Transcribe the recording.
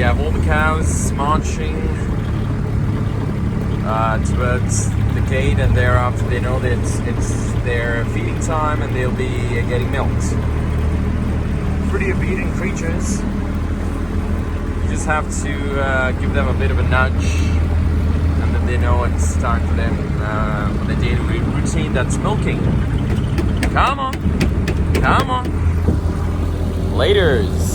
have all the cows marching towards the gate, and thereafter they know that it's their feeding time and they'll be getting milked. Pretty obedient creatures. You just have to give them a bit of a nudge, and then they know it's time for them for the daily routine. That's milking. Come on, come on. Laters.